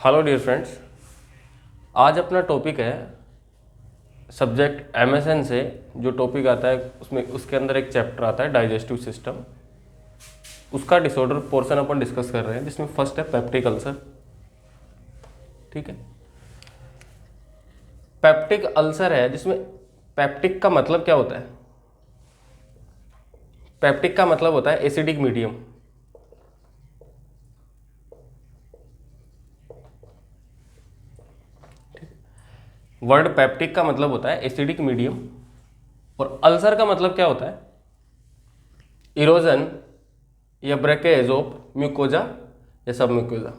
Hello dear friends, आज अपना topic है सब्जेक्ट एमएसएन से जो टॉपिक आता है उसमें उसके अंदर एक चैप्टर आता है डाइजेस्टिव सिस्टम। उसका डिसऑर्डर पोर्शन अपन डिस्कस कर रहे हैं जिसमें फर्स्ट है पेप्टिक अल्सर। ठीक है, पेप्टिक अल्सर है जिसमें पेप्टिक का मतलब क्या होता है? पेप्टिक का मतलब होता है एसिडिक मीडियम। वर्ड पेप्टिक का मतलब होता है एसिडिक मीडियम और अल्सर का मतलब क्या होता है? इरोजन या ब्रेकेज ऑफ म्यूकोजा या सब म्यूकोजा।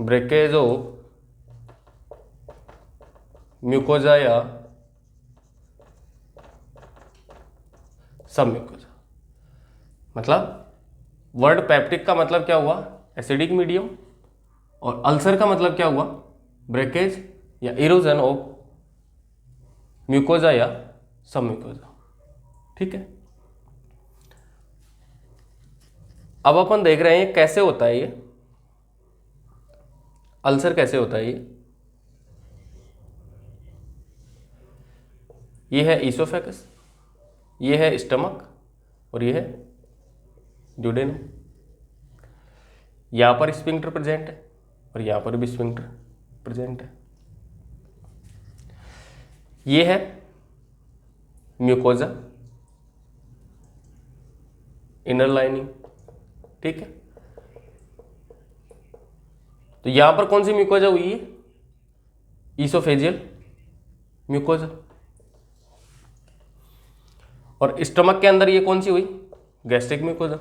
ब्रेकेज ऑफ म्यूकोजा या सब म्यूकोजा। मतलब वर्ड पेप्टिक का मतलब क्या हुआ? Acidic medium. और अल्सर का मतलब क्या हुआ? ब्रेकेज या इरोजन ऑफ म्यूकोजा या सब म्यूकोजा। ठीक है, अब अपन देख रहे हैं कैसे होता है ये अल्सर, कैसे होता है ये है ईसोफेगस, ये है स्टमक और ये है ड्यूडेनम। यहां पर स्फिंक्टर प्रेजेंट है और यहां पर भी स्फिंक्टर प्रेजेंट है। ये है म्यूकोजा, इनर लाइनिंग। ठीक है, तो यहां पर कौन सी म्यूकोजा हुई है? Oesophageal mucosa. और स्टमक के अंदर ये कौन सी हुई? Gastric mucosa.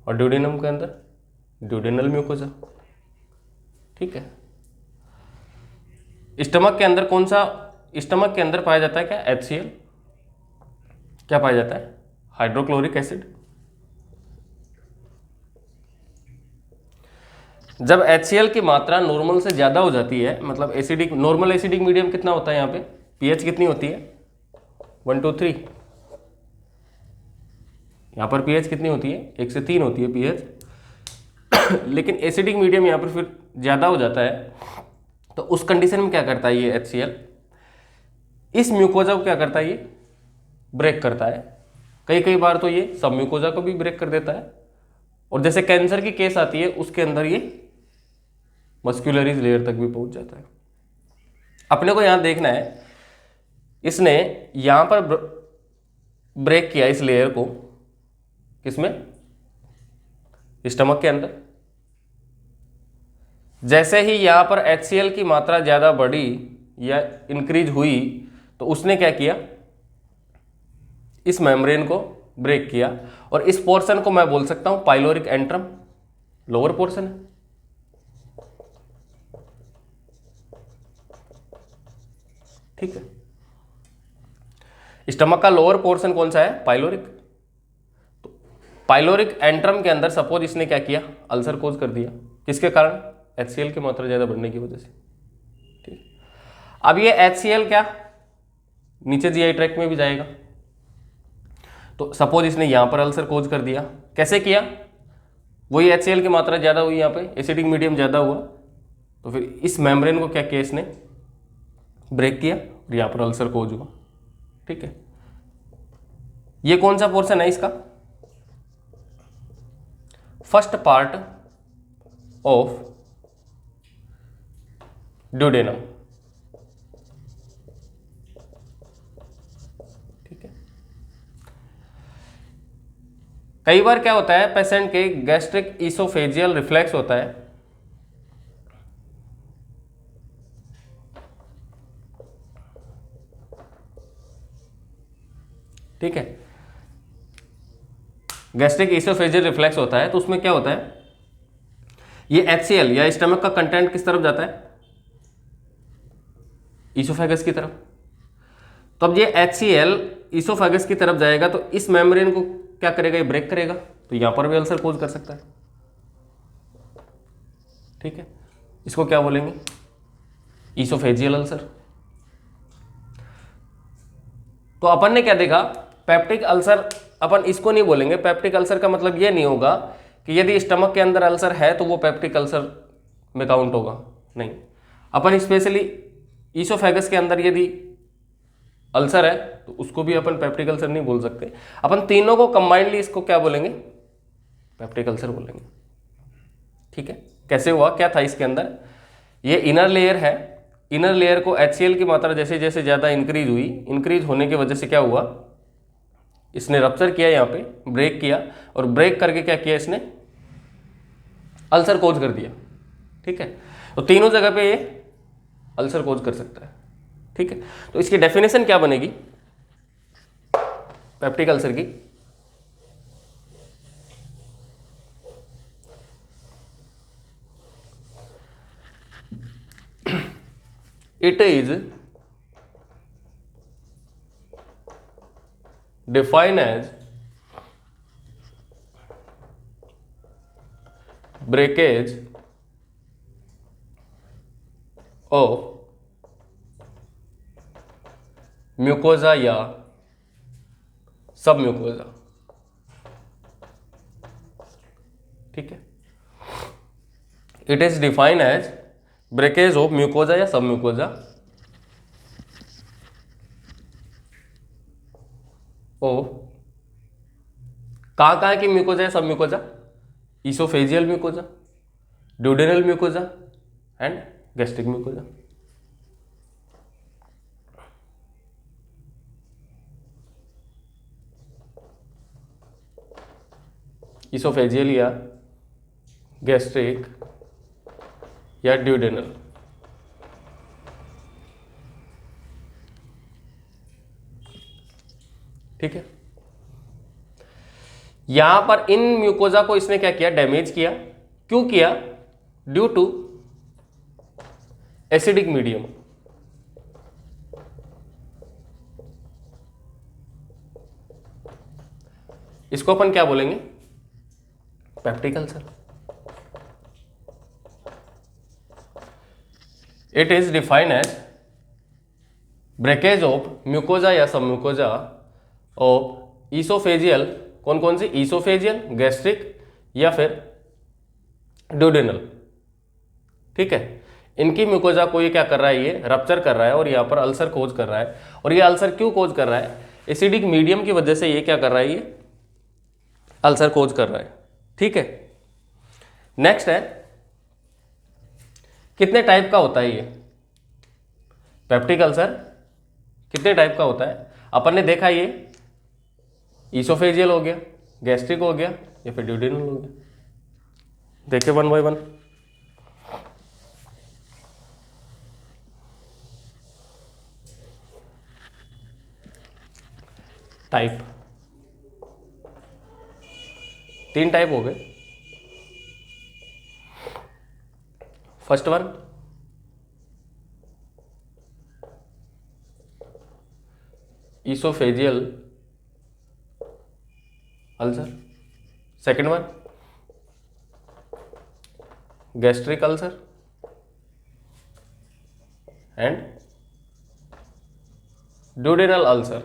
और ड्यूडेनम के अंदर ड्यूडेनल म्यूकोजा। ठीक है, स्टमक के अंदर कौन सा? स्टमक के अंदर पाया जाता है क्या? HCl। क्या पाया जाता है? Hydrochloric acid. जब HCl की मात्रा नॉर्मल से ज्यादा हो जाती है, मतलब एसिडिक, नॉर्मल एसिडिक मीडियम कितना होता है? यहाँ पे pH कितनी होती है? 1 to 3। यहाँ पर pH कितनी होती है? 1 से 3 होती है pH। लेकिन एसिडिक मीडियम यहाँ पर फिर ज़्यादा हो जाता है, तो उस कंडीशन में क्या करता है ये HCl? इस म्यूकोजा को क्या करता है? ये ब्रेक करता है। कई बार तो ये सब म्यूकोजा को भी ब्रेक कर देता है। और जैसे कैंसर की केस आती है उसके अंदर ये मस्क्यूलरीज लेयर तक भी पहुंच जाता है। अपने को यहाँ देखना है, इसने यहाँ पर ब्रेक किया इस लेयर को, किसमें? स्टमक के अंदर। जैसे ही यहां पर HCl की मात्रा ज्यादा बढ़ी या इंक्रीज हुई तो उसने क्या किया? इस मेम्ब्रेन को ब्रेक किया। और इस पोर्शन को मैं बोल सकता हूं पाइलोरिक एंट्रम, लोअर पोर्शन है। ठीक है, स्टमक का लोअर पोर्शन कौन सा है? पाइलोरिक। तो पाइलोरिक एंट्रम के अंदर सपोज इसने क्या किया? अल्सर कोज कर दिया। किसके कारण? HCl की मात्रा ज्यादा बढ़ने की वजह से। ठीक, अब ये HCl क्या नीचे GI ट्रैक्ट में भी जाएगा। तो सपोज इसने यहां पर अल्सर कोज कर दिया। कैसे किया? वही HCl की मात्रा ज्यादा हुई, यहाँ पे एसिडिक मीडियम ज्यादा हुआ, तो फिर इस मेम्ब्रेन को क्या किया? इसने ब्रेक किया और यहां पर अल्सर कोज हुआ। ठीक है, ये कौन सा पोर्शन है इसका? First part of duodenum. ठीक है, कई बार क्या होता है पेशेंट के गैस्ट्रिक ईसोफेजियल रिफ्लेक्स होता है। ठीक है, गैस्ट्रिक ईसोफेजियल रिफ्लेक्स होता है, तो उसमें क्या होता है? ये HCl या स्टमक का कंटेंट किस तरफ जाता है? ईसोफेगस की तरफ। तो अब ये HCl ईसोफेगस की तरफ जाएगा तो इस मेम्ब्रेन को क्या करेगा? ये ब्रेक करेगा, तो यहां पर भी अल्सर कोज कर सकता है। ठीक है, इसको क्या बोलेंगे? Oesophageal ulcer. तो अपन ने क्या देखा? पेप्टिक अल्सर अपन इसको नहीं बोलेंगे। पेप्टिक अल्सर का मतलब ये नहीं होगा कि यदि स्टमक के अंदर अल्सर है तो वो पेप्टिक अल्सर में काउंट होगा, नहीं। अपन स्पेशली ईसोफेगस के अंदर यदि अल्सर है तो उसको भी अपन पेप्टिक अल्सर नहीं बोल सकते। अपन तीनों को कंबाइंडली इसको क्या बोलेंगे, पेप्टिक अल्सर बोलेंगे। ठीक है, कैसे हुआ, क्या था इसके अंदर, ये इनर लेयर है, इनर लेयर को HCl की मात्रा जैसे जैसे ज़्यादा इंक्रीज हुई, इंक्रीज होने की वजह से क्या हुआ, इसने रप्चर किया, यहाँ पे ब्रेक किया, और ब्रेक करके क्या किया इसने, अल्सर कोज कर दिया। ठीक है, तो तीनों जगह पे ये अल्सर कोज कर सकता है। ठीक है, तो इसकी डेफिनेशन क्या बनेगी पेप्टिक अल्सर की, it is defined as breakage of mucosa या सब म्यूकोजा। ठीक है, it is defined as breakage of mucosa या सब म्यूकोजा ओ कहाँ की म्यूकोजा है, submucosa, oesophageal mucosa, duodenal mucosa and gastric mucosa. Oesophageal या गैस्ट्रिक या ड्यूडेनल। ठीक है, यहां पर इन म्यूकोजा को इसने क्या किया, डैमेज किया। क्यों किया, ड्यू टू एसिडिक मीडियम। इसको अपन क्या बोलेंगे, peptic ulcer. It is defined as breakage of mucosa या सब म्यूकोजा ऑफ ईसोफेजियल, कौन कौन सी, ईसोफेजियल, गैस्ट्रिक या फिर ड्यूडेनल। ठीक है, इनकी म्यूकोजा को ये क्या कर रहा है, ये रप्चर कर रहा है और यहाँ पर अल्सर कोज कर रहा है। और ये अल्सर क्यों कोज कर रहा है, एसिडिक मीडियम की वजह से ये क्या कर रहा है, ये अल्सर कोज कर रहा है। ठीक है, नेक्स्ट है, कितने टाइप का होता है ये पेप्टिक अल्सर, कितने टाइप का होता है। अपन ने देखा ये ईसोफेजियल हो गया, गैस्ट्रिक हो गया या फिर ड्यूडेनल हो गया। देखे वन बाय वन। टाइप, तीन टाइप हो गए। First one oesophageal ulcer, second one gastric ulcer and duodenal ulcer.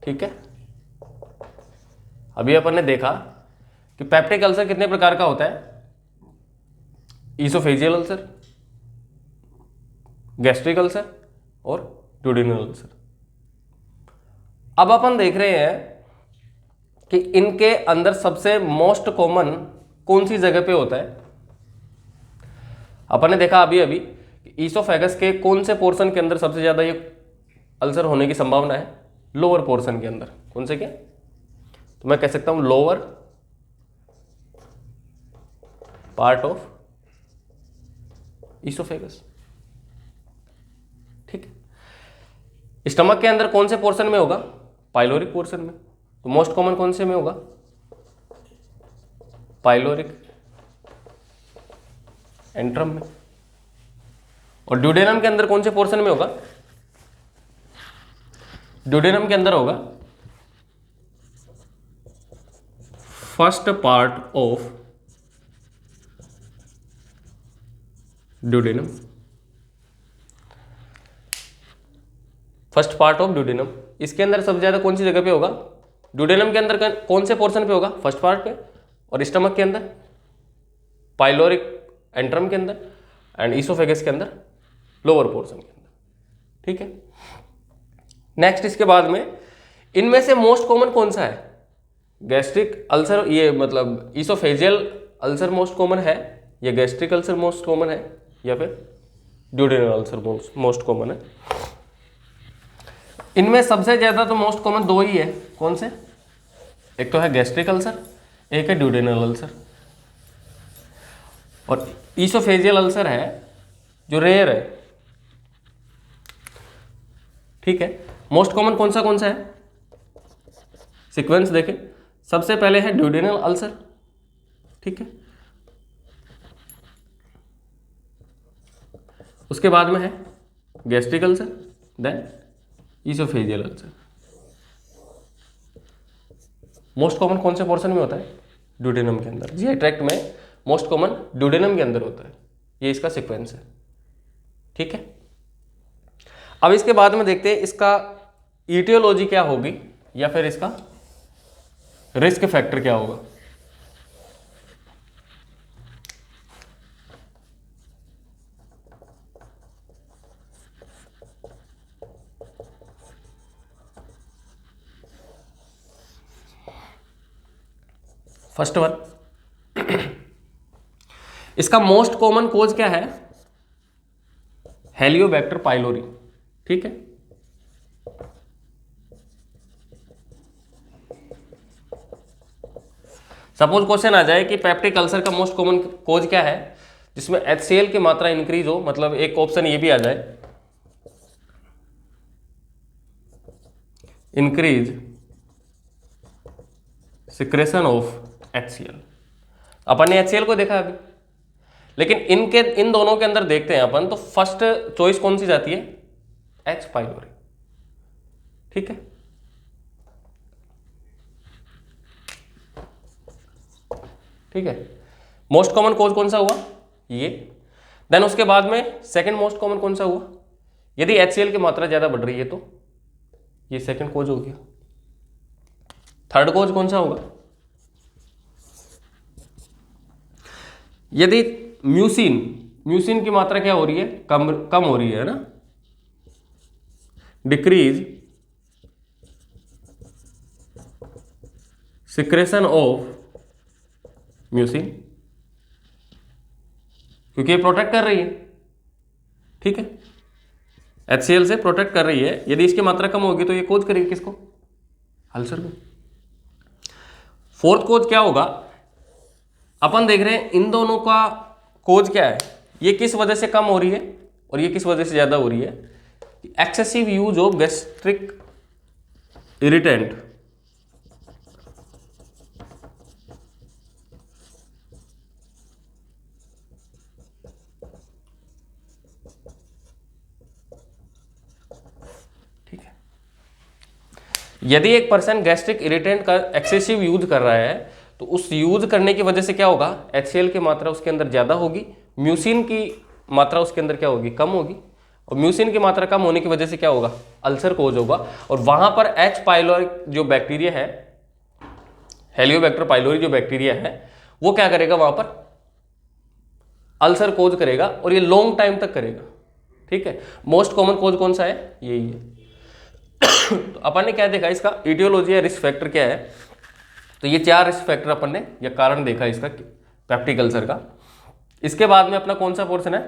ठीक है, अभी अपन ने देखा कि पेप्टिक अल्सर कितने प्रकार का होता है, ईसोफेजियल अल्सर, गैस्ट्रिक अल्सर और ड्यूडेनल अल्सर। अब अपन देख रहे हैं कि इनके अंदर सबसे मोस्ट कॉमन कौन सी जगह पे होता है। अपन ने देखा अभी अभी ईसोफेगस के कौन से पोर्शन के अंदर सबसे ज्यादा ये अल्सर होने की संभावना है, लोअर पोर्शन के अंदर। कौन से, क्या, तो मैं कह सकता हूं लोअर पार्ट ऑफ ईसोफेगस। ठीक है, स्टमक के अंदर कौन से पोर्शन में होगा, पाइलोरिक पोर्शन में। तो मोस्ट कॉमन कौन से में होगा, पाइलोरिक एंट्रम में। और ड्यूडेनम के अंदर कौन से पोर्शन में होगा, ड्यूडेनम के अंदर होगा first part of duodenum, first part of duodenum. इसके अंदर सबसे ज़्यादा कौन सी जगह पे होगा? ड्यूडेनम के अंदर कौन से पोर्शन पे होगा? फर्स्ट पार्ट पे। और स्टमक के अंदर, पाइलोरिक एंट्रम के अंदर, एंड ईसोफेगस के अंदर लोअर पोर्शन के अंदर। ठीक है। नेक्स्ट इसके बाद में इनमें से मोस्ट कॉमन कौन सा है? गैस्ट्रिक अल्सर, ये मतलब ईसोफेजियल अल्सर मोस्ट कॉमन है, या गैस्ट्रिक अल्सर मोस्ट कॉमन है, या फिर ड्यूडेनल अल्सर मोस्ट कॉमन है? इनमें सबसे ज्यादा तो मोस्ट कॉमन दो ही है। कौन से? एक तो है गैस्ट्रिक अल्सर, एक है ड्यूडेनल अल्सर। और ईसोफेजियल अल्सर है जो रेयर है। ठीक है। मोस्ट कॉमन कौन सा है? सीक्वेंस देखें, सबसे पहले है ड्यूडेनल अल्सर। ठीक है। उसके बाद में है gastric ulcer, then oesophageal ulcer. Most common कौन से पोर्शन में होता है? ड्यूडेनम के अंदर। जीआई ट्रैक्ट में मोस्ट कॉमन ड्यूडेनम के अंदर होता है। ये इसका सीक्वेंस है। ठीक है। अब इसके बाद में देखते हैं इसका ईटियोलॉजी क्या होगी, या फिर इसका रिस्क फैक्टर क्या होगा। फर्स्ट वन, इसका मोस्ट कॉमन कोज क्या है? हेलियोबैक्टर पाइलोरी। ठीक है। सपोज क्वेश्चन आ जाए कि पेप्टिक अल्सर का मोस्ट कॉमन कोज क्या है, जिसमें HCl की मात्रा इंक्रीज हो, मतलब एक ऑप्शन ये भी आ जाए, इंक्रीज सिक्रेशन ऑफ HCl। अपन ने HCl को देखा अभी, लेकिन इन दोनों के अंदर देखते हैं अपन, तो फर्स्ट चॉइस कौन सी जाती है? H pylori. ठीक है। ठीक है। मोस्ट कॉमन कोज कौन सा हुआ? ये। देन उसके बाद में सेकंड मोस्ट कॉमन कौन सा हुआ? यदि HCl की मात्रा ज्यादा बढ़ रही है तो ये सेकंड कोज हो गया। थर्ड कोज कौन सा होगा? यदि म्यूसिन की मात्रा क्या हो रही है? कम हो रही है ना, डिक्रीज सिक्रेशन ऑफ म्यूसिन, क्योंकि ये प्रोटेक्ट कर रही है। ठीक है। HCl से प्रोटेक्ट कर रही है। यदि इसकी मात्रा कम होगी तो ये कोज करेगी किसको? अल्सर को। फोर्थ कोज क्या होगा? अपन देख रहे हैं इन दोनों का कोज क्या है, ये किस वजह से कम हो रही है और ये किस वजह से ज्यादा हो रही है? Excessive use of gastric irritant. ठीक है। यदि एक पर्सन गैस्ट्रिक इरिटेंट का एक्सेसिव यूज कर रहा है, तो उस यूज करने की वजह से क्या होगा? HCl की मात्रा उसके अंदर ज्यादा होगी, म्यूसिन की मात्रा उसके अंदर क्या होगी? कम होगी। और म्यूसिन की मात्रा कम होने की वजह से क्या होगा? अल्सर कोज होगा। और वहां पर H पाइलोरी जो बैक्टीरिया है, हेलियोबैक्टर पाइलोरी जो बैक्टीरिया है, वो क्या करेगा? वहां पर अल्सर कोज करेगा, और ये लॉन्ग टाइम तक करेगा। ठीक है। मोस्ट कॉमन कोज कौन सा है? यही है। तो अपन ने क्या देखा? इसका ईटियोलॉजी या रिस्क फैक्टर क्या है? तो ये 4 रिस्क फैक्टर अपन ने या कारण देखा इसका पेप्टिक अल्सर का। इसके बाद में अपना कौन सा पोर्शन है?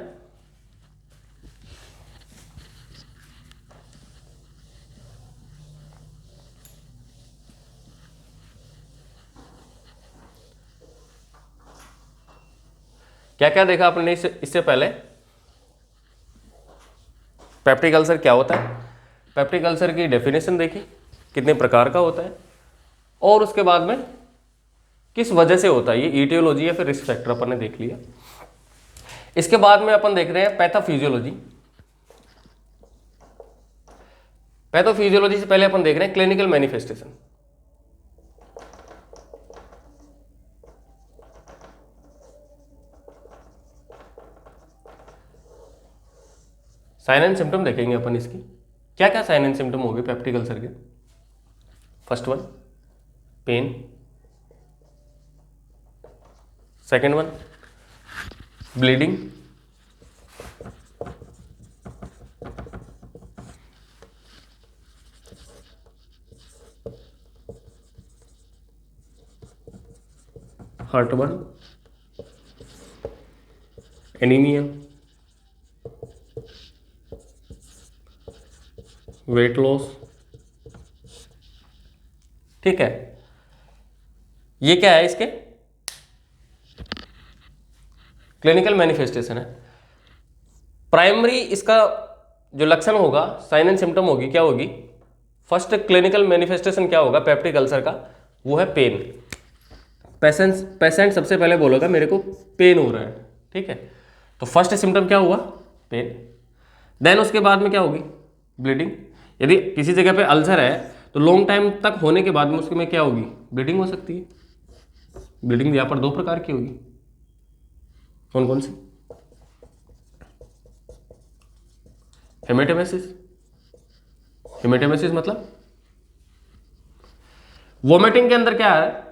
क्या क्या देखा आपने इससे पहले? पेप्टिक अल्सर क्या होता है, पेप्टिक अल्सर की डेफिनेशन देखी, कितने प्रकार का होता है, और उसके बाद में किस वजह से होता है, ये ईटियोलॉजी या फिर रिस्क फैक्टर अपन ने देख लिया। इसके बाद में अपन देख रहे हैं पैथोफिजियोलॉजी। पैथोफिजियोलॉजी से पहले अपन देख रहे हैं clinical manifestation. Sign and symptom देखेंगे अपन इसकी। क्या क्या साइन एंड सिम्टम हो गए पेप्टिक अल्सर के? First one pain, second one bleeding, heartburn, anaemia, weight loss. ठीक है, ये क्या है इसके क्लिनिकल मैनिफेस्टेशन है। प्राइमरी इसका जो लक्षण होगा, साइन एंड सिम्टम होगी, क्या होगी? फर्स्ट क्लिनिकल मैनिफेस्टेशन क्या होगा पेप्टिक अल्सर का? वो है पेन। पेशेंट सबसे पहले बोलेगा मेरे को पेन हो रहा है, ठीक है। तो फर्स्ट सिम्टम क्या हुआ? पेन। देन उसके बाद में क्या होगी? ब्लीडिंग। यदि किसी जगह पे अल्सर है तो लॉन्ग टाइम तक होने के बाद में उसके में क्या होगी? ब्लीडिंग हो सकती है। ब्लीडिंग यहाँ पर दो प्रकार की होगी, कौन कौन सी? हेमेटोमेसिस। हेमेटोमेसिस मतलब वोमिटिंग के अंदर क्या है?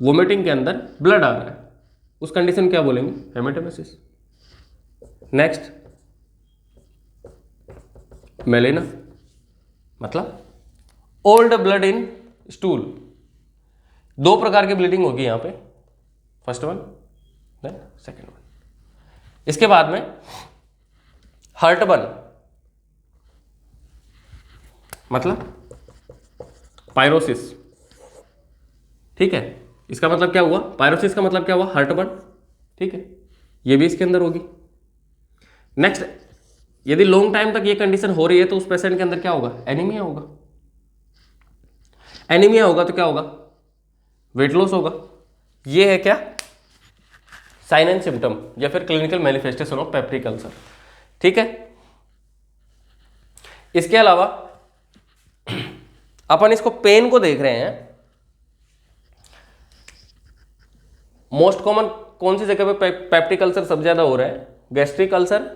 वोमिटिंग के अंदर ब्लड आ रहा है, उस कंडीशन क्या बोलेंगे? हेमेटोमेसिस। नेक्स्ट मेलेना, मतलब ओल्ड ब्लड इन स्टूल। दो प्रकार की ब्लीडिंग होगी यहां पे, first one then second one. इसके बाद में हार्टबर्न, मतलब पायरोसिस। ठीक है, इसका मतलब क्या हुआ? पायरोसिस का मतलब क्या हुआ? हार्टबर्न। ठीक है, ये भी इसके अंदर होगी। नेक्स्ट, यदि लॉन्ग टाइम तक ये कंडीशन हो रही है तो उस पेशेंट के अंदर क्या होगा? एनीमिया होगा। एनीमिया होगा तो क्या होगा? वेट लॉस होगा। ये है क्या? साइन एंड सिम्टम या फिर clinical manifestation of peptic ulcer. ठीक है, इसके अलावा अपन इसको पेन को देख रहे हैं। मोस्ट कॉमन कौन सी जगह पे पेप्टिक अल्सर सबसे ज्यादा हो रहा है? गैस्ट्रिक अल्सर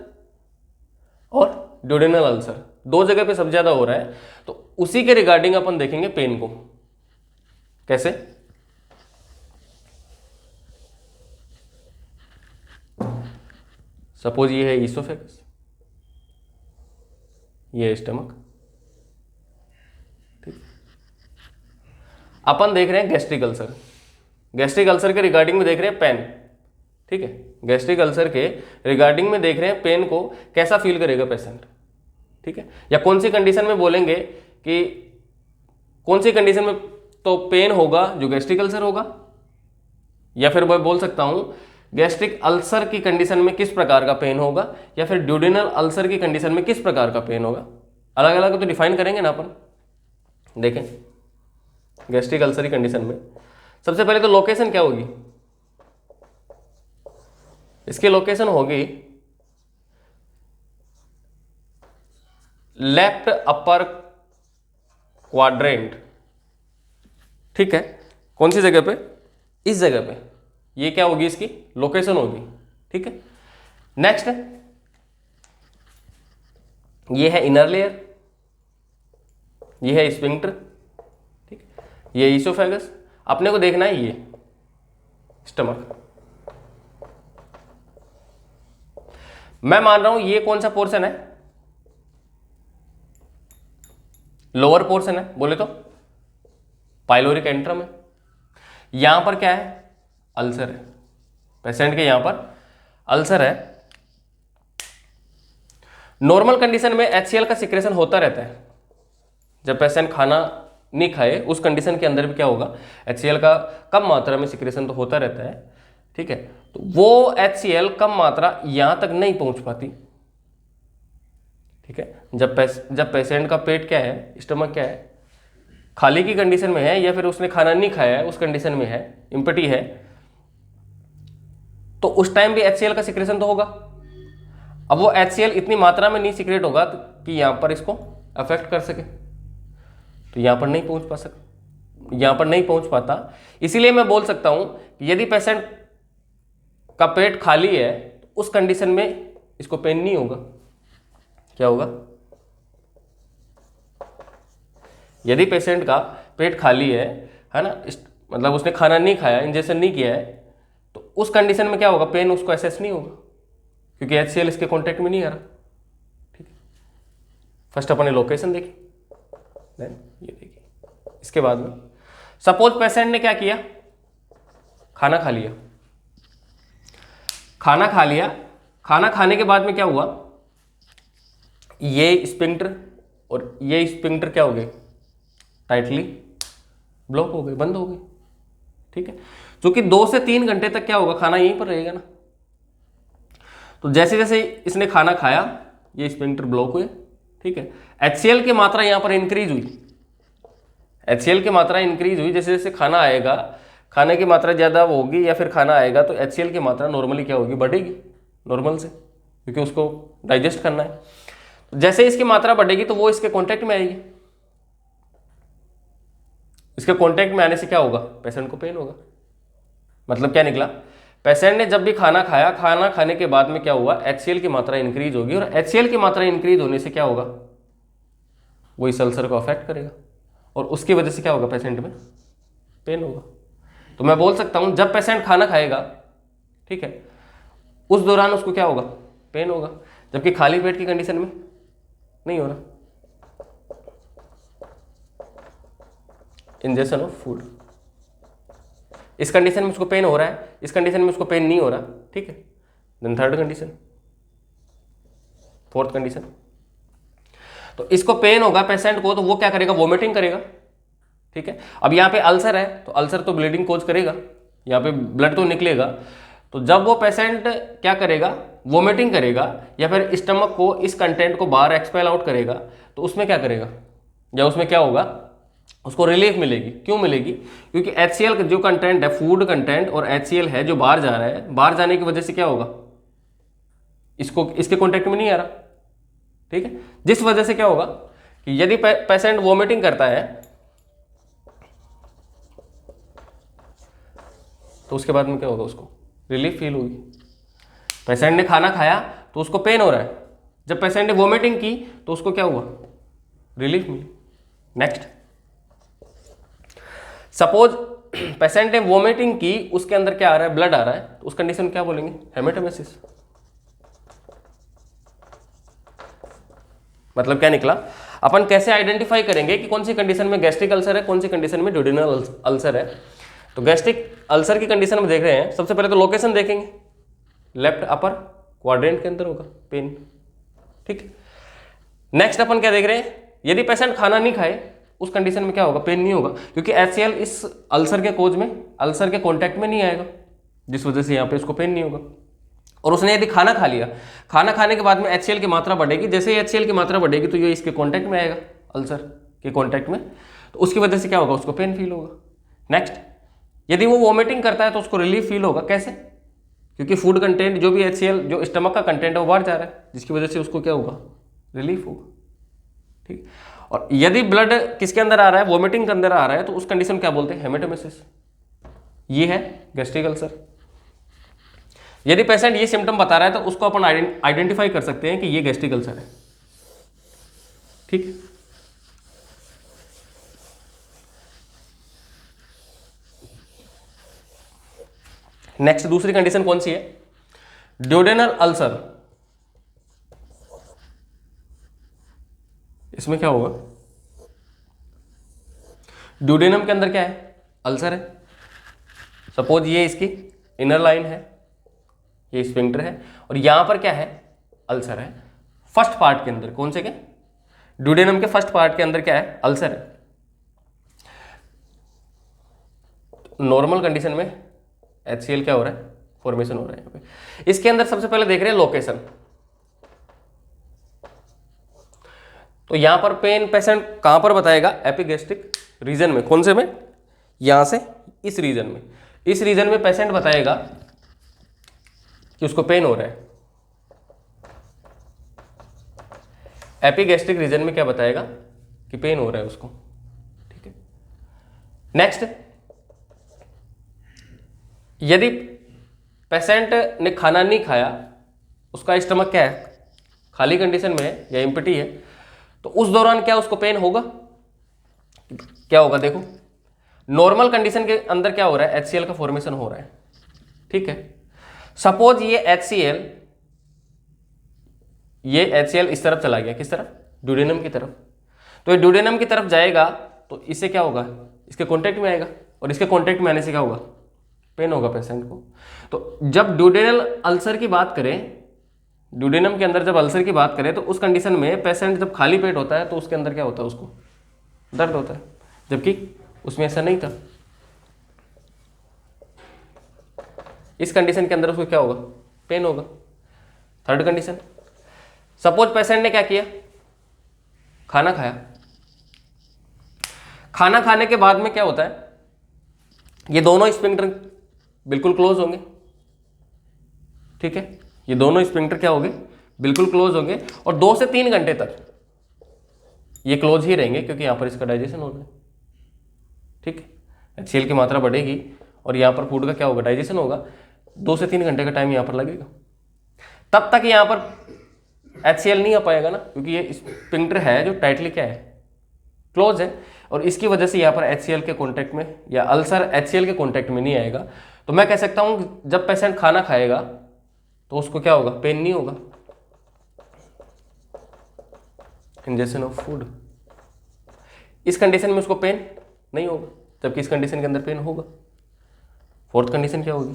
और ड्यूडेनल अल्सर, दो जगह पे सबसे ज्यादा हो रहा है। तो उसी के रिगार्डिंग अपन देखेंगे पेन को। कैसे? सपोज ये है ईसोफेगस, ये है स्टमक। ठीक, अपन देख रहे हैं गैस्ट्रिक अल्सर। गैस्ट्रिक अल्सर के रिगार्डिंग में देख रहे हैं पेन। ठीक है, गैस्ट्रिक अल्सर के रिगार्डिंग में देख रहे हैं पेन को, कैसा फील करेगा पेशेंट। ठीक है, या कौन सी कंडीशन में बोलेंगे कि कौन सी कंडीशन में तो पेन होगा जो गैस्ट्रिक अल्सर होगा, या फिर मैं बोल सकता हूं गैस्ट्रिक अल्सर की कंडीशन में किस प्रकार का पेन होगा, या फिर ड्यूडेनल अल्सर की कंडीशन में किस प्रकार का पेन होगा। अलग अलग तो डिफाइन करेंगे ना अपन। देखें, गैस्ट्रिक अल्सर की कंडीशन में सबसे पहले तो लोकेशन क्या होगी? इसकी लोकेशन होगी लेफ्ट अपर क्वाड्रेंट। ठीक है, कौन सी जगह पे? इस जगह पे। ये क्या होगी? इसकी लोकेशन होगी। ठीक है, नेक्स्ट ये है इनर लेयर, ये है स्फिंक्टर। ठीक, ये ईसोफेगस। अपने को देखना है ये स्टमक। मैं मान रहा हूं ये कौन सा पोर्शन है? लोअर पोर्शन है बोले तो पाइलोरिक एंट्रम है। यहां पर क्या है? अल्सर है। पेशेंट के यहां पर अल्सर है। नॉर्मल कंडीशन में HCl का सिक्रेशन होता रहता है। जब पेशेंट खाना नहीं खाए उस कंडीशन के अंदर भी क्या होगा? HCl का कम मात्रा में सिक्रेशन तो होता रहता है। ठीक है, तो वो HCl कम मात्रा यहां तक नहीं पहुंच पाती। ठीक है, जब पेशेंट का पेट क्या है, स्टमक क्या है, खाली की कंडीशन में है या फिर उसने खाना नहीं खाया है उस कंडीशन में है, इम्पटी है, तो उस टाइम भी HCl का सिक्रेशन तो होगा। अब वो HCl इतनी मात्रा में नहीं सिक्रेट होगा कि यहां पर इसको अफेक्ट कर सके, तो यहां पर नहीं पहुंच पाता। इसीलिए मैं बोल सकता हूं कि यदि पेशेंट का पेट खाली है तो उस कंडीशन में इसको पेन नहीं होगा। क्या होगा? यदि पेशेंट का पेट खाली है ना, मतलब उसने खाना नहीं खाया, इंजेक्शन नहीं किया है, तो उस कंडीशन में क्या होगा, पेन उसको एसेस नहीं होगा क्योंकि HCl इसके कॉन्टेक्ट में नहीं आ रहा। ठीक है, फर्स्ट अपने लोकेशन देखी, देन ये देखिए। इसके बाद में सपोज पेशेंट ने क्या किया, खाना खा लिया, खाना खा लिया, खाना खाने के बाद में क्या हुआ, ये स्पिंक्टर और ये स्पिंक्टर क्या हो गए, टाइटली ब्लॉक हो गए, बंद हो गए। ठीक है, क्योंकि 2 से 3 घंटे तक क्या होगा, खाना यहीं पर रहेगा ना। तो जैसे जैसे इसने खाना खाया, ये स्पिंक्टर ब्लॉक हुए। ठीक है, HCl की मात्रा यहां पर इंक्रीज हुई, HCl की मात्रा इंक्रीज हुई। जैसे जैसे खाना आएगा, खाने की मात्रा ज़्यादा होगी या फिर खाना आएगा तो HCl की मात्रा नॉर्मली क्या होगी, बढ़ेगी नॉर्मल से, क्योंकि उसको डाइजेस्ट करना है। तो जैसे इसकी मात्रा बढ़ेगी तो वो इसके कांटेक्ट में आएगी। इसके कांटेक्ट में आने से क्या होगा, पेशेंट को पेन होगा। मतलब क्या निकला, पेशेंट ने जब भी खाना खाया, खाना खाने के बाद में क्या हुआ, HCl की मात्रा इंक्रीज होगी, और HCl की मात्रा इंक्रीज होने से क्या होगा, वो इस अल्सर को अफेक्ट करेगा और उसकी वजह से क्या होगा, पेशेंट में पेन होगा। तो मैं बोल सकता हूं जब पेशेंट खाना खाएगा, ठीक है, उस दौरान उसको क्या होगा, पेन होगा, जबकि खाली पेट की कंडीशन में नहीं हो रहा। इंजेक्शन ऑफ फूड, इस कंडीशन में उसको पेन हो रहा है, इस कंडीशन में उसको पेन नहीं हो रहा। ठीक है, then third condition, fourth condition, तो इसको पेन होगा पेशेंट को, तो वो क्या करेगा, वोमिटिंग करेगा। ठीक है, अब यहाँ पे अल्सर है तो अल्सर तो ब्लीडिंग कोज करेगा, यहाँ पे ब्लड तो निकलेगा। तो जब वो पेशेंट क्या करेगा, वोमिटिंग करेगा या फिर स्टमक को, इस कंटेंट को बाहर एक्सपेल आउट करेगा, तो उसमें क्या करेगा, या उसमें क्या होगा, उसको रिलीफ मिलेगी। क्यों मिलेगी, क्योंकि HCl का जो कंटेंट है, फूड कंटेंट और HCl है जो बाहर जा रहा है, बाहर जाने की वजह से क्या होगा, इसको इसके कॉन्टेक्ट में नहीं आ रहा। ठीक है, जिस वजह से क्या होगा कि यदि पेशेंट वोमिटिंग करता है तो उसके बाद में क्या होगा, उसको रिलीफ फील होगी। पेशेंट ने खाना खाया तो उसको पेन हो रहा है, जब पेशेंट ने वोमिटिंग की तो उसको क्या हुआ, रिलीफ मिली। नेक्स्ट, सपोज पेशेंट ने वोमिटिंग की, उसके अंदर क्या आ रहा है, ब्लड आ रहा है, तो उस कंडीशन में क्या बोलेंगे, हेमेटोमेसिस। मतलब क्या निकला, अपन कैसे आइडेंटिफाई करेंगे कि कौन सी कंडीशन में गैस्ट्रिक अल्सर है, कौन सी कंडीशन में ड्यूडेनल अल्सर है। तो गैस्ट्रिक अल्सर की कंडीशन में देख रहे हैं, सबसे पहले तो लोकेशन देखेंगे, लेफ्ट अपर क्वाड्रेंट के अंदर होगा पेन। ठीक, नेक्स्ट अपन क्या देख रहे हैं, यदि पेशेंट खाना नहीं खाए, उस कंडीशन में क्या होगा, पेन नहीं होगा, क्योंकि HCl इस अल्सर के कोज में, अल्सर के कॉन्टैक्ट में नहीं आएगा, जिस वजह से यहाँ पे उसको पेन नहीं होगा। और उसने यदि खाना खा लिया, खाना खाने के बाद में HCl की मात्रा बढ़ेगी, जैसे ही HCl की मात्रा बढ़ेगी तो ये इसके कॉन्टैक्ट में आएगा, अल्सर के कॉन्टैक्ट में, तो उसकी वजह से क्या होगा, उसको पेन फील होगा। नेक्स्ट, यदि वो वोमिटिंग करता है तो उसको रिलीफ फील होगा। कैसे, क्योंकि फूड कंटेंट जो भी HCl, जो स्टमक का कंटेंट है वो बाहर जा रहा है, जिसकी वजह से उसको क्या होगा, रिलीफ होगा। ठीक, और यदि ब्लड किसके अंदर आ रहा है, वोमिटिंग के अंदर आ रहा है, तो उस कंडीशन क्या बोलते हैं, हेमेटोमेसिस। ये है गैस्ट्रिक अल्सर। यदि पेशेंट ये सिम्टम बता रहा है तो उसको अपन आइडेंटिफाई कर सकते हैं कि ये गैस्ट्रिक अल्सर है। ठीक है, नेक्स्ट दूसरी कंडीशन कौन सी है, ड्यूडेनल अल्सर। इसमें क्या होगा, ड्यूडेनम के अंदर क्या है, अल्सर है। सपोज ये इसकी इनर लाइन है, ये स्फिंक्टर है, और यहां पर क्या है, अल्सर है। फर्स्ट पार्ट के अंदर, कौन से के, ड्यूडेनम के फर्स्ट पार्ट के अंदर क्या है, अल्सर है। नॉर्मल कंडीशन में HCl क्या हो रहा है, फॉर्मेशन हो रहा है यहाँ पे। इसके अंदर सबसे पहले देख रहे हैं लोकेशन। तो यहां पर पेन पेशेंट कहां पर बताएगा, एपिगैस्ट्रिक रीजन में। कौन से में, यहां से इस रीजन में, इस रीजन में पेशेंट बताएगा कि उसको पेन हो रहा है। एपिगैस्ट्रिक रीजन में क्या बताएगा कि पेन हो रहा है उसको। ठीक है, नेक्स्ट, यदि पेशेंट ने खाना नहीं खाया, उसका स्टमक क्या है, खाली कंडीशन में है या एम्प्टी है, तो उस दौरान क्या उसको पेन होगा, क्या होगा देखो, नॉर्मल कंडीशन के अंदर क्या हो रहा है, HCl का फॉर्मेशन हो रहा है, ठीक है। सपोज ये HCl इस तरफ चला गया, किस तरफ, ड्यूडेनम की तरफ। तो ये ड्यूडेनम की तरफ जाएगा तो इससे क्या होगा, इसके कांटेक्ट में आएगा, और इसके कांटेक्ट में आने से क्या होगा, पेन होगा पेशेंट को। तो जब ड्यूडेनल अल्सर की बात करें, ड्यूडेनम के अंदर जब अल्सर की बात करें, तो उस कंडीशन में पेशेंट जब खाली पेट होता है तो उसके अंदर क्या होता है, उसको दर्द होता है, जबकि उसमें ऐसा नहीं था। इस कंडीशन के अंदर उसको क्या होगा, पेन होगा। थर्ड कंडीशन, सपोज पेशेंट ने क्या किया, खाना खाया, खाना खाने के बाद में क्या होता है, ये दोनों स्फिंक्टर बिल्कुल क्लोज होंगे, ठीक है, ये दोनों स्फिंक्टर क्या होंगे, बिल्कुल क्लोज होंगे, और 2 से 3 घंटे तक ये क्लोज ही रहेंगे, क्योंकि यहां पर इसका डाइजेशन हो रहा है, ठीक है। HCl की मात्रा बढ़ेगी और यहां पर फूड का क्या होगा, डाइजेशन होगा, 2 से 3 घंटे का टाइम यहां पर लगेगा। तब तक यहां पर HCl नहीं आ पाएगा ना, क्योंकि ये स्फिंक्टर है जो टाइटली क्या है, क्लोज है, और इसकी वजह से यहाँ पर HCl के कांटेक्ट में, या अल्सर HCl के कांटेक्ट में नहीं आएगा। तो मैं कह सकता हूँ जब पेशेंट खाना खाएगा तो उसको क्या होगा, पेन नहीं होगा, इंजेक्शन ऑफ फूड। इस कंडीशन में उसको पेन नहीं होगा, जबकि इस कंडीशन के अंदर पेन होगा। फोर्थ कंडीशन क्या होगी,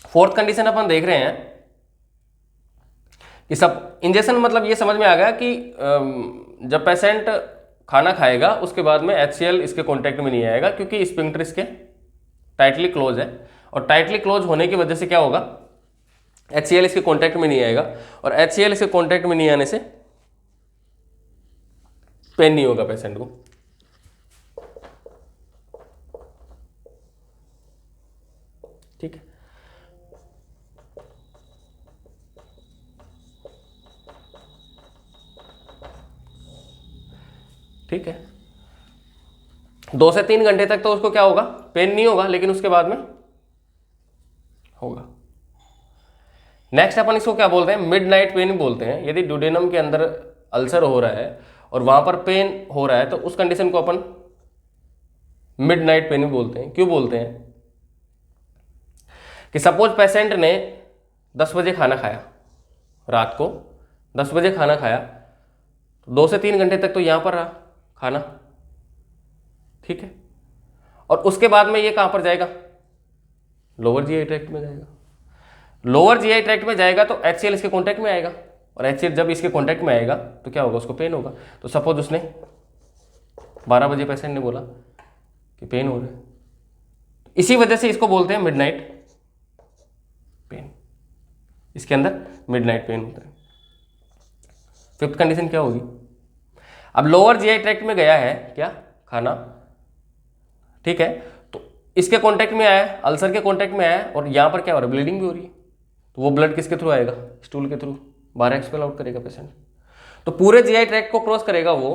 फोर्थ कंडीशन अपन देख रहे हैं कि सब इंजेक्शन, मतलब ये समझ में आ गया कि जब पेशेंट खाना खाएगा उसके बाद में HCl इसके कांटेक्ट में नहीं आएगा, क्योंकि स्फिंक्टर इसके टाइटली क्लोज है, और टाइटली क्लोज होने की वजह से क्या होगा, HCl इसके कांटेक्ट में नहीं आएगा, और HCl इसके कांटेक्ट में नहीं आने से पेन नहीं होगा पेशेंट को। ठीक है, ठीक है, 2 से 3 घंटे तक तो उसको क्या होगा, पेन नहीं होगा, लेकिन उसके बाद में होगा। नेक्स्ट अपन इसको क्या बोलते हैं, मिडनाइट पेन बोलते हैं। यदि ड्यूडेनम के अंदर अल्सर हो रहा है और वहां पर पेन हो रहा है तो उस कंडीशन को अपन मिडनाइट पेन बोलते हैं। क्यों बोलते हैं कि सपोज पेशेंट ने 10 बजे खाना खाया, रात को 10 बजे खाना खाया, 2 से 3 घंटे तक तो यहां पर रहा खाना, ठीक है, और उसके बाद में ये कहां पर जाएगा, लोअर जीआई ट्रैक्ट में जाएगा। लोअर जीआई ट्रैक्ट में जाएगा तो HCl इसके कांटेक्ट में आएगा, और HCl जब इसके कांटेक्ट में आएगा तो क्या होगा, उसको पेन होगा। तो सपोज उसने 12 बजे पेशेंट ने बोला कि पेन हो रहा है, इसी वजह से इसको बोलते हैं मिडनाइट पेन। इसके अंदर मिडनाइट पेन होता है। फिफ्थ कंडीशन क्या होगी, अब लोअर जीआई ट्रैक्ट में गया है क्या खाना, ठीक है, तो इसके कांटेक्ट में आया, अल्सर के कांटेक्ट में आया, और यहां पर क्या हो रहा है, ब्लीडिंग भी हो रही है, तो वो ब्लड किसके थ्रू आएगा, स्टूल के थ्रू बाहर एक्सपेल आउट करेगा पेशेंट। तो पूरे जीआई ट्रैक्ट को क्रॉस करेगा वो,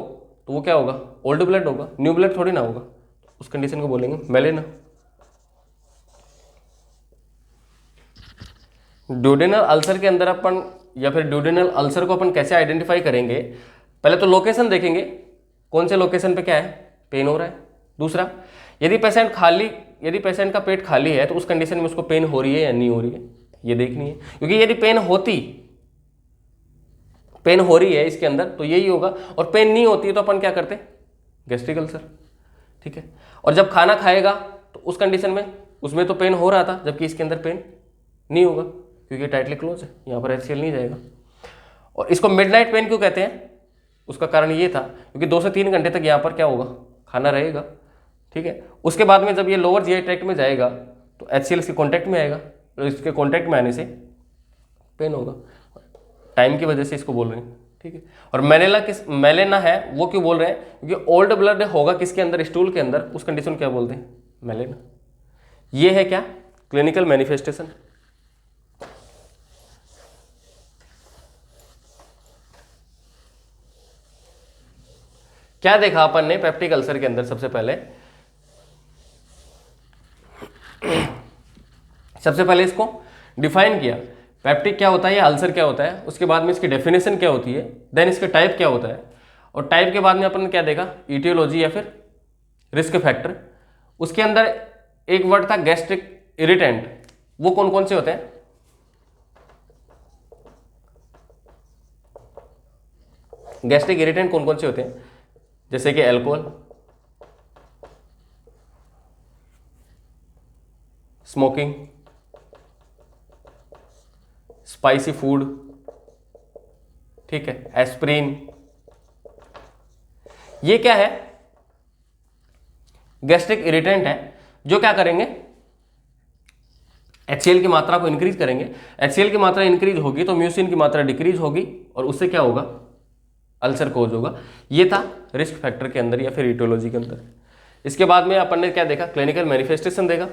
तो वो क्या होगा, ओल्ड ब्लड होगा, न्यू ब्लड थोड़ी ना होगा। उस कंडीशन को बोलेंगे मेलेना। ड्यूडेनल अल्सर के अंदर अपन, या फिर ड्यूडेनल अल्सर को अपन कैसे आइडेंटिफाई करेंगे, पहले तो लोकेशन देखेंगे, कौन से लोकेशन पे क्या है, पेन हो रहा है। दूसरा, यदि पेशेंट का पेट खाली है तो उस कंडीशन में उसको पेन हो रही है या नहीं हो रही है, ये देखनी है। क्योंकि यदि पेन हो रही है इसके अंदर तो यही होगा, और पेन नहीं होती है तो अपन क्या करते, गैस्ट्रिक अल्सर, ठीक है। और जब खाना खाएगा तो उस कंडीशन में उसमें तो पेन हो रहा था, जबकि इसके अंदर पेन नहीं होगा, क्योंकि टाइटली क्लोज है, यहाँ पर HCl नहीं जाएगा। और इसको मिडनाइट पेन क्यों कहते हैं, उसका कारण ये था क्योंकि 2 से 3 घंटे तक यहाँ पर क्या होगा, खाना रहेगा, ठीक है। उसके बाद में जब ये लोअर जीआई ट्रैक्ट में जाएगा तो HCl इसके कांटेक्ट में आएगा, तो इसके कांटेक्ट में आने से पेन होगा। टाइम की वजह से इसको बोल रहे हैं, ठीक है। और मेलेना है वो क्यों बोल रहे हैं, क्योंकि ओल्ड ब्लड होगा किसके अंदर, स्टूल के अंदर, उस कंडीशन क्या बोलते हैं, मेलेना। ये है क्या, क्लिनिकल मैनिफेस्टेशन। क्या देखा अपन ने पेप्टिक अल्सर के अंदर, सबसे पहले इसको डिफाइन किया पेप्टिक क्या होता है या अल्सर क्या होता है, उसके बाद में इसकी डेफिनेशन क्या होती है, देन इसके टाइप क्या होता है, और टाइप के बाद में अपन ने क्या देखा, ईटियोलॉजी या फिर रिस्क फैक्टर। उसके अंदर एक वर्ड था गैस्ट्रिक इरिटेंट, वो कौन कौन से होते हैं, गैस्ट्रिक इरिटेंट कौन कौन से होते हैं, जैसे कि अल्कोहल, स्मोकिंग, स्पाइसी फूड, ठीक है, एस्प्रिन, ये क्या है, गैस्ट्रिक इरिटेंट है, जो क्या करेंगे, HCl की मात्रा को इंक्रीज करेंगे। HCl की मात्रा इंक्रीज होगी तो म्यूसिन की मात्रा डिक्रीज होगी और उससे क्या होगा, अल्सर कोज होगा। ये था रिस्क फैक्टर के अंदर या फिर ईटियोलॉजी के अंदर। इसके बाद में अपन ने क्या देखा, क्लिनिकल मैनिफेस्टेशन देखा,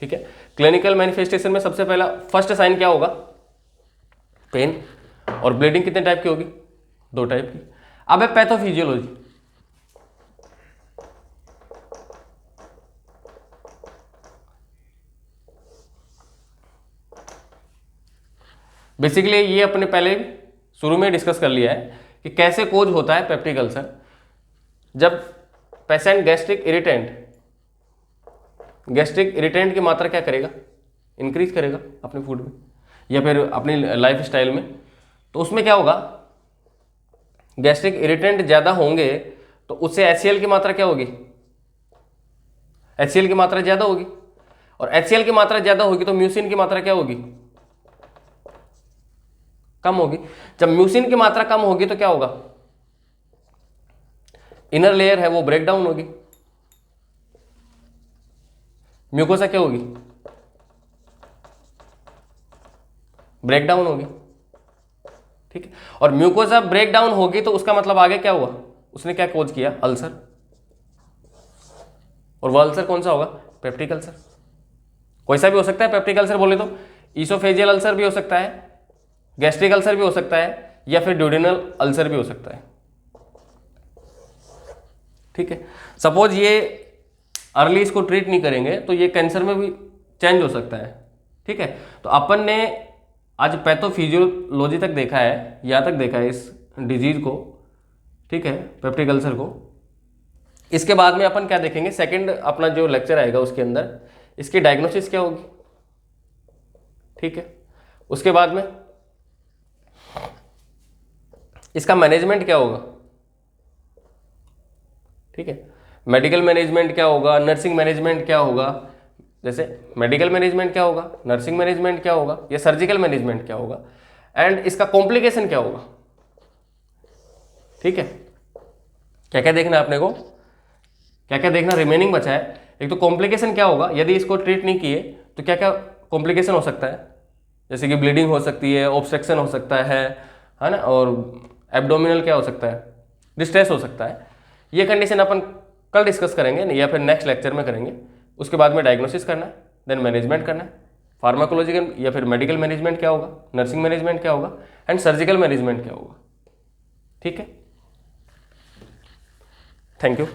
ठीक है। क्लिनिकल मैनिफेस्टेशन में सबसे पहला फर्स्ट साइन क्या होगा, पेन, और ब्लीडिंग कितने टाइप की होगी, 2 टाइप की। अब है पैथोफिजियोलॉजी, बेसिकली ये अपने पहले शुरू में डिस्कस कर लिया है कि कैसे कोज होता है पेप्टिक अल्सर। जब पेशेंट गैस्ट्रिक इरिटेंट की मात्रा क्या करेगा, इंक्रीज करेगा अपने फूड में या फिर अपनी लाइफ स्टाइल में, तो उसमें क्या होगा, गैस्ट्रिक इरिटेंट ज़्यादा होंगे तो उससे HCl की मात्रा क्या होगी, HCl की मात्रा ज़्यादा होगी, और HCl की मात्रा ज़्यादा होगी तो म्यूसिन की मात्रा क्या होगी, कम होगी। जब म्यूसिन की मात्रा कम होगी तो क्या होगा, इनर लेयर है वो ब्रेक डाउन होगी, म्यूकोसा क्या होगी, ब्रेक डाउन होगी, ठीक है। और म्यूकोसा ब्रेक डाउन होगी तो उसका मतलब आगे क्या हुआ, उसने क्या कोज किया, अल्सर, और वो अल्सर कौन सा होगा, पेप्टिक अल्सर। कोई सा भी हो सकता है, पेप्टिक अल्सर बोले तो ईसोफेजियल अल्सर भी हो सकता है, गैस्ट्रिक अल्सर भी हो सकता है, या फिर ड्यूडेनल अल्सर भी हो सकता है, ठीक है। सपोज ये अर्ली इसको ट्रीट नहीं करेंगे तो ये कैंसर में भी चेंज हो सकता है, ठीक है। तो अपन ने आज पैथोफिजियोलॉजी तक देखा है, यहाँ तक देखा है इस डिजीज को, ठीक है, पेप्टिक अल्सर को। इसके बाद में अपन क्या देखेंगे, सेकंड अपना जो लेक्चर आएगा उसके अंदर इसकी डायग्नोसिस क्या होगी, ठीक है। उसके बाद में इसका मैनेजमेंट क्या होगा, ठीक है, मेडिकल मैनेजमेंट क्या होगा, नर्सिंग मैनेजमेंट क्या होगा, जैसे मेडिकल मैनेजमेंट क्या होगा, नर्सिंग मैनेजमेंट क्या होगा, या सर्जिकल मैनेजमेंट क्या होगा, एंड इसका कॉम्प्लिकेशन क्या होगा, ठीक है। क्या क्या देखना है अपने को, क्या क्या देखना रिमेनिंग बचा है। एक तो कॉम्प्लिकेशन क्या होगा, यदि इसको ट्रीट नहीं किए तो क्या क्या कॉम्प्लिकेशन हो सकता है, जैसे कि ब्लीडिंग हो सकती है, ऑब्स्ट्रक्शन हो सकता है ना, और एब्डोमिनल क्या हो सकता है, डिस्ट्रेस हो सकता है। ये कंडीशन अपन कल डिस्कस करेंगे या फिर नेक्स्ट लेक्चर में करेंगे। उसके बाद में डायग्नोसिस करना है, देन मैनेजमेंट करना है, फार्माकोलॉजिकल या फिर मेडिकल मैनेजमेंट क्या होगा, नर्सिंग मैनेजमेंट क्या होगा, एंड सर्जिकल मैनेजमेंट क्या होगा, ठीक है। Thank you.